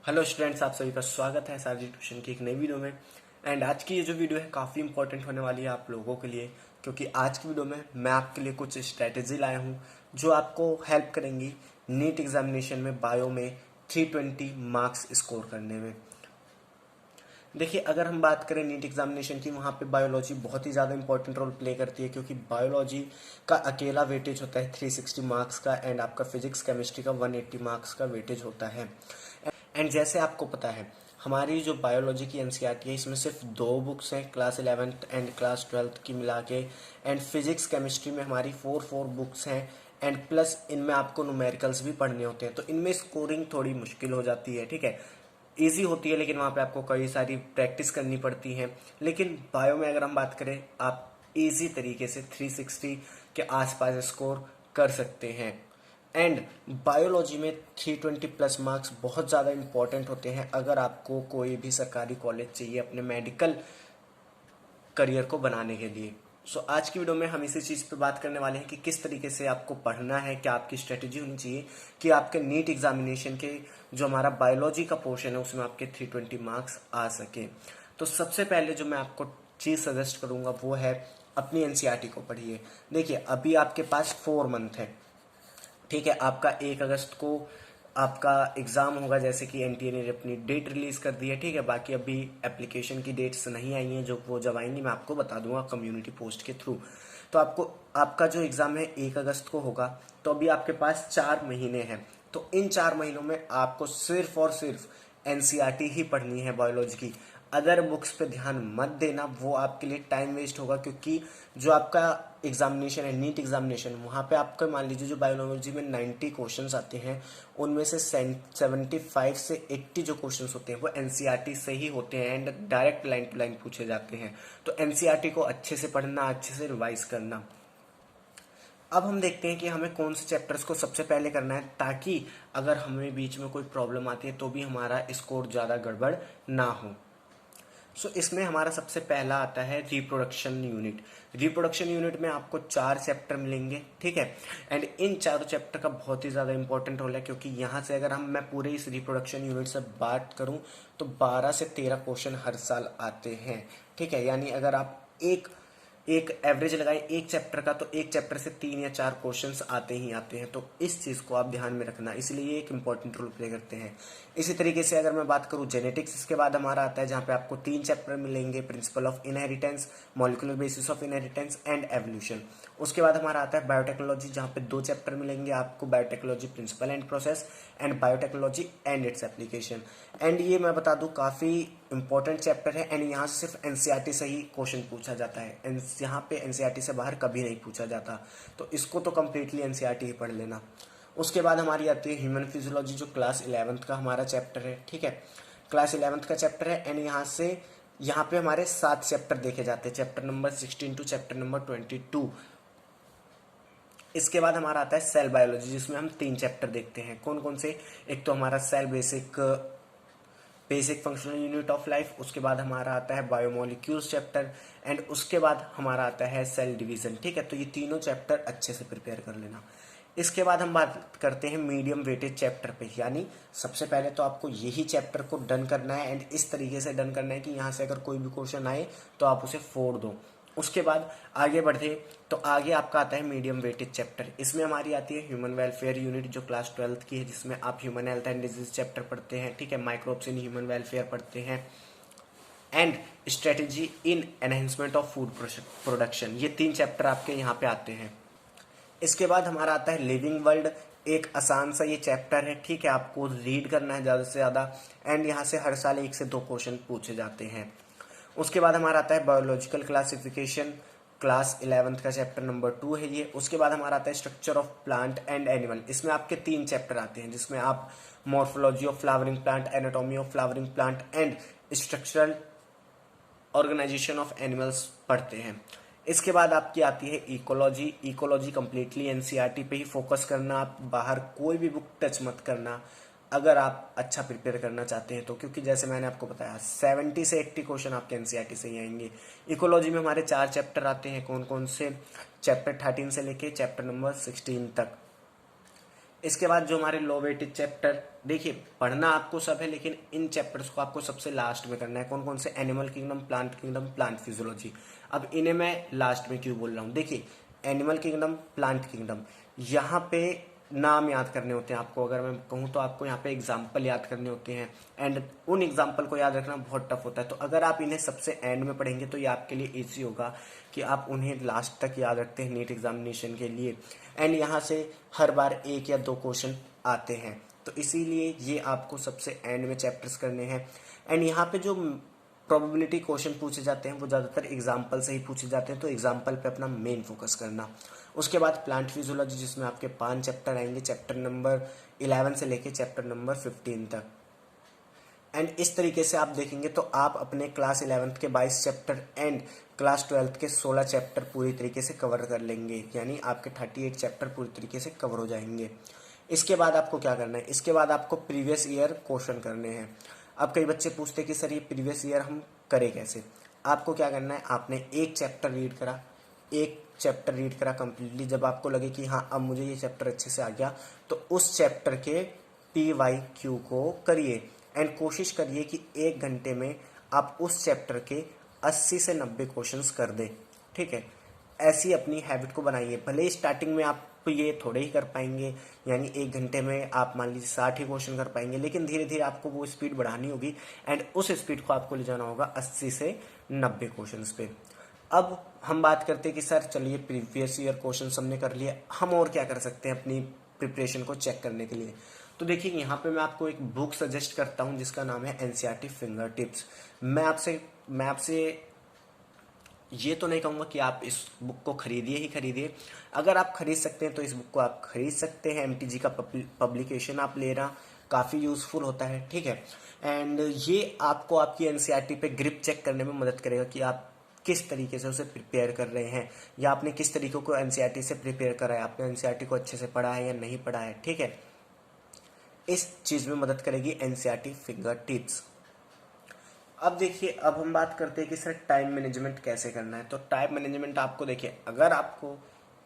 Hello students, आप सभी का स्वागत है सारजी ट्यूशन की एक नई वीडियो में। एंड आज की ये जो वीडियो है काफ़ी इंपॉर्टेंट होने वाली है आप लोगों के लिए, क्योंकि आज की वीडियो में मैं आपके लिए कुछ स्ट्रेटेजी लाया हूँ जो आपको हेल्प करेंगी नीट एग्जामिनेशन में बायो में 320 मार्क्स स्कोर करने में। देखिए, अगर हम बात करें नीट एग्जामिनेशन की, वहाँ पे बायोलॉजी बहुत ही ज़्यादा इंपॉर्टेंट रोल प्ले करती है, क्योंकि बायोलॉजी का अकेला वेटेज होता है 360 मार्क्स का, एंड आपका फिजिक्स केमिस्ट्री का 180 मार्क्स का वेटेज होता है। एंड जैसे आपको पता है, हमारी जो बायोलॉजी की एनसीईआरटी है, इसमें सिर्फ 2 बुक्स हैं, class 11th and class 12th की मिला के। एंड फिजिक्स केमिस्ट्री में हमारी 4 बुक्स हैं, एंड प्लस इनमें आपको न्यूमेरिकल्स भी पढ़ने होते हैं, तो इनमें स्कोरिंग थोड़ी मुश्किल हो जाती है। ठीक है, ईजी होती है लेकिन वहाँ पे आपको कई सारी प्रैक्टिस करनी पड़ती है। लेकिन बायो में अगर हम बात करें, आप इजी तरीके से 360 के आसपास स्कोर कर सकते हैं। एंड बायोलॉजी में 320 प्लस मार्क्स बहुत ज़्यादा इंपॉर्टेंट होते हैं अगर आपको कोई भी सरकारी कॉलेज चाहिए अपने मेडिकल करियर को बनाने के लिए। सो आज की वीडियो में हम इसी चीज़ पे बात करने वाले हैं कि किस तरीके से आपको पढ़ना है, क्या आपकी स्ट्रेटेजी होनी चाहिए कि आपके नीट एग्जामिनेशन के जो हमारा बायोलॉजी का पोर्शन है उसमें आपके 320 मार्क्स आ सके। तो सबसे पहले जो मैं आपको चीज़ सजेस्ट करूंगा वो है अपनी एनसीईआरटी को पढ़िए। देखिए, अभी आपके पास 4 मंथ है। ठीक है, आपका 1 अगस्त को आपका एग्ज़ाम होगा, जैसे कि एनटीए ने अपनी डेट रिलीज कर दी है। ठीक है, बाकी अभी एप्लीकेशन की डेट्स नहीं आई हैं, जो वो जब आएंगी मैं आपको बता दूंगा कम्युनिटी पोस्ट के थ्रू। तो आपको आपका जो एग्ज़ाम है 1 अगस्त को होगा, तो अभी आपके पास 4 महीने हैं। तो इन 4 महीनों में आपको सिर्फ और सिर्फ एनसीईआरटी ही पढ़नी है बायोलॉजी की। अदर बुक्स पे ध्यान मत देना, वो आपके लिए टाइम वेस्ट होगा, क्योंकि जो आपका एग्जामिनेशन है नीट एग्जामिनेशन, वहाँ पे आपका मान लीजिए जो बायोलॉजी में 90 क्वेश्चंस आते हैं, उनमें से 75 से 80 जो क्वेश्चंस होते हैं वो एनसीईआरटी से ही होते हैं, and direct line to line पूछे जाते हैं। तो एनसीईआरटी को अच्छे से पढ़ना, अच्छे से रिवाइज करना। अब हम देखते हैं कि हमें कौन से चैप्टर्स को सबसे पहले करना है, ताकि अगर हमें बीच में कोई प्रॉब्लम आती है तो भी हमारा स्कोर ज़्यादा गड़बड़ ना हो। सो इसमें हमारा सबसे पहला आता है रिप्रोडक्शन यूनिट। रिप्रोडक्शन यूनिट में आपको 4 चैप्टर मिलेंगे। ठीक है, एंड इन चारों चैप्टर का बहुत ही ज़्यादा इंपॉर्टेंट रोल है, क्योंकि यहाँ से अगर मैं पूरे इस रिप्रोडक्शन यूनिट से बात करूँ तो 12 से 13 क्वेश्चन हर साल आते हैं। ठीक है, यानी अगर आप एक एक एवरेज लगाएं एक चैप्टर का, तो एक चैप्टर से 3 या 4 क्वेश्चंस आते ही आते हैं। तो इस चीज़ को आप ध्यान में रखना, इसलिए एक इंपॉर्टेंट रोल प्ले करते हैं। इसी तरीके से अगर मैं बात करूं जेनेटिक्स, इसके बाद हमारा आता है जहां पे आपको 3 चैप्टर मिलेंगे, principle of inheritance, molecular basis of inheritance and evolution. उसके बाद हमारा आता है बायोटेक्नोलॉजी, जहां पे 2 चैप्टर मिलेंगे आपको, biotechnology principle and process and biotechnology and its application. And ये मैं बता दूं काफ़ी इंपॉर्टेंट चैप्टर है, एंड यहाँ से सिर्फ एनसीईआरटी से ही क्वेश्चन पूछा जाता है। यहाँ पे एनसीईआरटी से बाहर कभी नहीं पूछा जाता, तो इसको तो कम्प्लीटली एनसीईआरटी ही पढ़ लेना। उसके बाद हमारी आती है ह्यूमन फिजियोलॉजी, जो क्लास 11th का हमारा चैप्टर है। ठीक है, क्लास 11th का चैप्टर है, एंड यहाँ पे हमारे 7 चैप्टर देखे जाते हैं, chapter number 16 to chapter number 22। इसके बाद हमारा आता है सेल बायोलॉजी, जिसमें हम 3 चैप्टर देखते हैं। कौन कौन से? एक तो हमारा cell basic functional unit of life, उसके बाद हमारा आता है बायोमोलिक्यूल्स चैप्टर, एंड उसके बाद हमारा आता है सेल डिवीजन। ठीक है, तो ये तीनों चैप्टर अच्छे से प्रिपेयर कर लेना। इसके बाद हम बात करते हैं मीडियम वेटेज चैप्टर पे, यानी सबसे पहले तो आपको यही चैप्टर को डन करना है, एंड इस तरीके से डन करना है कि यहाँ से अगर कोई भी क्वेश्चन आए तो आप उसे फोड़ दो। उसके बाद आगे बढ़े तो आगे आपका आता है मीडियम वेटेज चैप्टर। इसमें हमारी आती है ह्यूमन वेलफेयर यूनिट, जो क्लास 12th की है, जिसमें आप human health and disease chapter पढ़ते हैं। ठीक है, माइक्रोब्स इन ह्यूमन वेलफेयर पढ़ते हैं, and strategy in enhancement of food production. ये 3 चैप्टर आपके यहाँ पे आते हैं। इसके बाद हमारा आता है लिविंग वर्ल्ड, एक आसान सा ये चैप्टर है। ठीक है, आपको रीड करना है ज़्यादा से ज़्यादा, एंड यहाँ से हर साल 1 से 2 क्वेश्चन पूछे जाते हैं। उसके बाद हमारा आता है बायोलॉजिकल क्लासिफिकेशन, क्लास 11th का चैप्टर नंबर 2 है ये। उसके बाद हमारा आता है structure of plant and animal. इसमें आपके 3 चैप्टर आते हैं, जिसमें आप morphology of flowering plant, anatomy of flowering plant and structural organisation of animals पढ़ते हैं। इसके बाद आपकी आती है इकोलॉजी। इकोलॉजी कम्प्लीटली एनसीईआरटी पे ही फोकस करना, आप बाहर कोई भी बुक टच मत करना अगर आप अच्छा प्रिपेयर करना चाहते हैं तो, क्योंकि जैसे मैंने आपको बताया 70 से 80 क्वेश्चन आपके एनसीईआरटी से ही आएंगे। इकोलॉजी में हमारे 4 चैप्टर आते हैं, कौन कौन से? चैप्टर 13 से लेके चैप्टर नंबर 16 तक। इसके बाद जो हमारे लो वेटेज चैप्टर, देखिए पढ़ना आपको सब है, लेकिन इन चैप्टर्स को आपको सबसे लास्ट में करना है। कौन कौन से? Animal kingdom, plant physiology. अब इन्हें मैं लास्ट में क्यों बोल रहा हूँ? देखिए एनिमल किंगडम, प्लांट किंगडम, यहाँ पे नाम याद करने होते हैं आपको। अगर मैं कहूँ तो आपको यहाँ पे एग्जाम्पल याद करने होते हैं, एंड उन एग्जाम्पल को याद रखना बहुत टफ होता है। तो अगर आप इन्हें सबसे एंड में पढ़ेंगे तो ये आपके लिए ईजी होगा कि आप उन्हें लास्ट तक याद रखते हैं नीट एग्जामिनेशन के लिए। एंड यहाँ से हर बार 1 या 2 क्वेश्चन आते हैं, तो इसीलिए ये आपको सबसे एंड में चैप्टर्स करने हैं। एंड यहाँ पे जो प्रोबेबिलिटी क्वेश्चन पूछे जाते हैं वो ज़्यादातर एग्जाम्पल से ही पूछे जाते हैं, तो एग्जाम्पल पे अपना मेन फोकस करना। उसके बाद प्लांट फिजियोलॉजी, जिसमें आपके 5 चैप्टर आएंगे, चैप्टर नंबर 11 से लेके चैप्टर नंबर 15 तक। एंड इस तरीके से आप देखेंगे तो आप अपने क्लास 11th के 22 चैप्टर एंड क्लास 12th के 16 चैप्टर पूरी तरीके से कवर कर लेंगे, यानी आपके 38 चैप्टर पूरी तरीके से कवर हो जाएंगे। इसके बाद आपको क्या करना है? इसके बाद आपको प्रीवियस ईयर क्वेश्चन करने हैं। अब कई बच्चे पूछते हैं कि सर ये प्रीवियस ईयर हम करें कैसे? आपको क्या करना है? आपने एक चैप्टर रीड करा कंप्लीटली। जब आपको लगे कि हाँ अब मुझे ये चैप्टर अच्छे से आ गया, तो उस चैप्टर के PYQ को करिए एंड कोशिश करिए कि 1 घंटे में आप उस चैप्टर के 80 से 90 क्वेश्चंस कर दें। ठीक है, ऐसी अपनी हैबिट को बनाइए। भले ही स्टार्टिंग में आप ये थोड़े ही कर पाएंगे, यानी 1 घंटे में आप मान लीजिए 60 ही क्वेश्चन कर पाएंगे, लेकिन धीरे धीरे आपको वो स्पीड बढ़ानी होगी एंड उस स्पीड को आपको ले जाना होगा 80 से 90 क्वेश्चन पे। अब हम बात करते हैं कि सर चलिए प्रीवियस ईयर क्वेश्चन हमने कर लिया, हम और क्या कर सकते हैं अपनी प्रिपरेशन को चेक करने के लिए? तो देखिए यहाँ पे मैं आपको एक बुक सजेस्ट करता हूँ जिसका नाम है एनसीईआरटी फिंगर टिप्स। मैं आपसे ये तो नहीं कहूँगा कि आप इस बुक को खरीदिए। अगर आप खरीद सकते हैं तो इस बुक को आप खरीद सकते हैं। MTG का पब्लिकेशन आप लेना काफ़ी यूज़फुल होता है। ठीक है, एंड ये आपको आपकी एनसीईआरटी पे ग्रिप चेक करने में मदद करेगा कि आप किस तरीके से उसे प्रिपेयर कर रहे हैं, या आपने किस तरीके को एनसीईआरटी से प्रिपेयर करा है, आपने एनसीईआरटी को अच्छे से पढ़ा है या नहीं पढ़ा है। ठीक है, इस चीज़ में मदद करेगी एनसीईआरटी फिंगर टिप्स। अब देखिए, अब हम बात करते हैं कि सर टाइम मैनेजमेंट कैसे करना है। तो टाइम मैनेजमेंट आपको देखिए, अगर आपको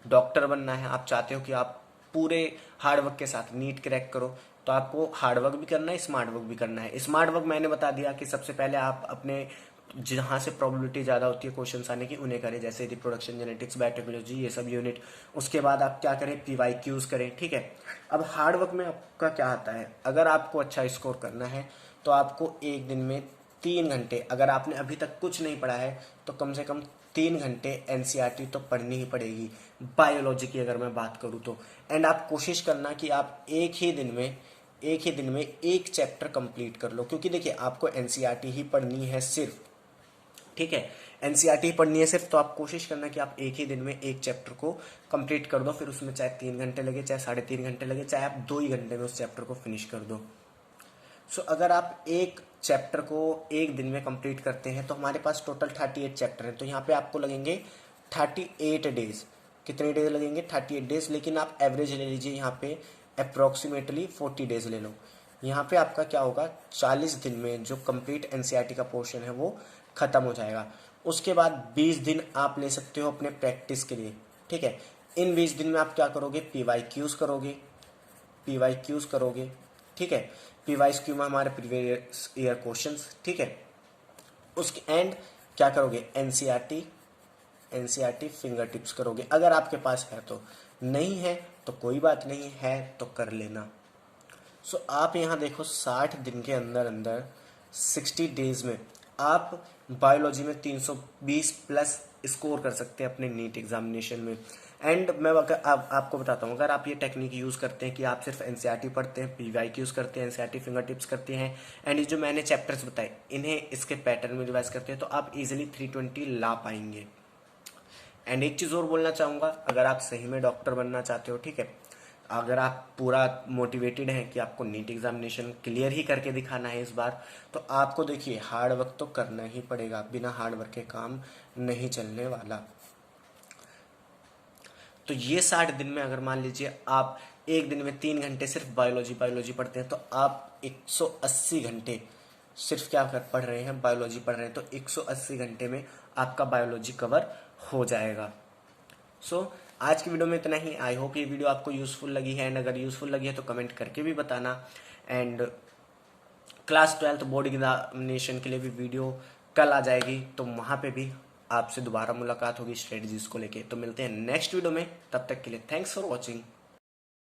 डॉक्टर बनना है, आप चाहते हो कि आप पूरे हार्डवर्क के साथ नीट क्रैक करो, तो आपको हार्डवर्क भी करना है, स्मार्ट वर्क भी करना है। स्मार्ट वर्क मैंने बता दिया कि सबसे पहले आप अपने जहाँ से प्रोबेबिलिटी ज़्यादा होती है क्वेश्चन आने की उन्हें करें, जैसे रिप्रोडक्शन, जेनेटिक्स, बायोटेक्नोलॉजी, ये सब यूनिट। उसके बाद आप क्या करें? PYQs करें। ठीक है, अब हार्ड वर्क में आपका क्या आता है? अगर आपको अच्छा स्कोर करना है तो आपको एक दिन में 3 घंटे, अगर आपने अभी तक कुछ नहीं पढ़ा है तो कम से कम 3 घंटे एनसीईआरटी तो पढ़नी ही पड़ेगी, बायोलॉजी की अगर मैं बात करूँ तो। एंड आप कोशिश करना कि आप एक ही दिन में एक चैप्टर कंप्लीट कर लो, क्योंकि देखिए आपको एनसीईआरटी ही पढ़नी है सिर्फ। ठीक है, एनसीईआरटी पढ़नी है सिर्फ, तो आप कोशिश करना कि आप एक ही दिन में एक चैप्टर को कंप्लीट कर दो। फिर उसमें चाहे 3 घंटे लगे, चाहे 3.5 घंटे लगे, चाहे आप 2 ही घंटे में उस चैप्टर को फिनिश कर दो। सो अगर आप एक चैप्टर को एक दिन में कंप्लीट करते हैं तो हमारे पास टोटल 38 चैप्टर हैं, तो यहाँ पे आपको लगेंगे 38 डेज। कितने डेज लगेंगे? 38 डेज, लेकिन आप एवरेज ले लीजिए, यहाँ पे अप्रोक्सीमेटली 40 डेज ले लो। यहाँ पे आपका क्या होगा? 40 दिन में जो कंप्लीट एनसीईआरटी का पोर्शन है वो खत्म हो जाएगा। उसके बाद 20 दिन आप ले सकते हो अपने प्रैक्टिस के लिए। ठीक है, इन 20 दिन में आप क्या करोगे? PYQs करोगे। ठीक है, PYQ में हमारे प्रीवियस ईयर क्वेश्चंस। ठीक है, उसके एंड क्या करोगे? एनसीईआरटी फिंगर टिप्स करोगे, अगर आपके पास है तो। नहीं है तो कोई बात नहीं है, तो कर लेना। सो आप यहाँ देखो 60 दिन के अंदर अंदर 60 डेज में आप बायोलॉजी में 320 प्लस स्कोर कर सकते हैं अपने नीट एग्जामिनेशन में। एंड मैं आपको बताता हूँ, अगर आप ये टेक्निक यूज़ करते हैं कि आप सिर्फ एनसीईआरटी पढ़ते हैं, PYQs करते हैं, एनसीईआरटी फिंगर टिप्स करते हैं, एंड ये जो मैंने चैप्टर्स बताए इन्हें इसके पैटर्न में रिवाइज करते हैं, तो आप इजीली 320 ला पाएंगे। एंड एक चीज़ और बोलना चाहूँगा, अगर आप सही में डॉक्टर बनना चाहते हो, ठीक है, अगर आप पूरा मोटिवेटेड हैं कि आपको नीट एग्जामिनेशन क्लियर ही करके दिखाना है इस बार, तो आपको देखिए हार्ड वर्क तो करना ही पड़ेगा, बिना हार्ड वर्क के काम नहीं चलने वाला। तो ये 60 दिन में अगर मान लीजिए आप एक दिन में 3 घंटे सिर्फ बायोलॉजी पढ़ते हैं, तो आप 180 घंटे सिर्फ क्या पढ़ रहे हैं? बायोलॉजी पढ़ रहे हैं, तो 180 घंटे में आपका बायोलॉजी कवर हो जाएगा। सो आज की वीडियो में इतना ही। आई होप ये वीडियो आपको यूजफुल लगी है, एंड अगर यूजफुल लगी है तो कमेंट करके भी बताना। एंड क्लास 12 बोर्ड एग्जामिनेशन के लिए भी वीडियो कल आ जाएगी, तो वहाँ पे भी आपसे दोबारा मुलाकात होगी स्ट्रेटजीज को लेके। तो मिलते हैं नेक्स्ट वीडियो में, तब तक के लिए थैंक्स फॉर वॉचिंग।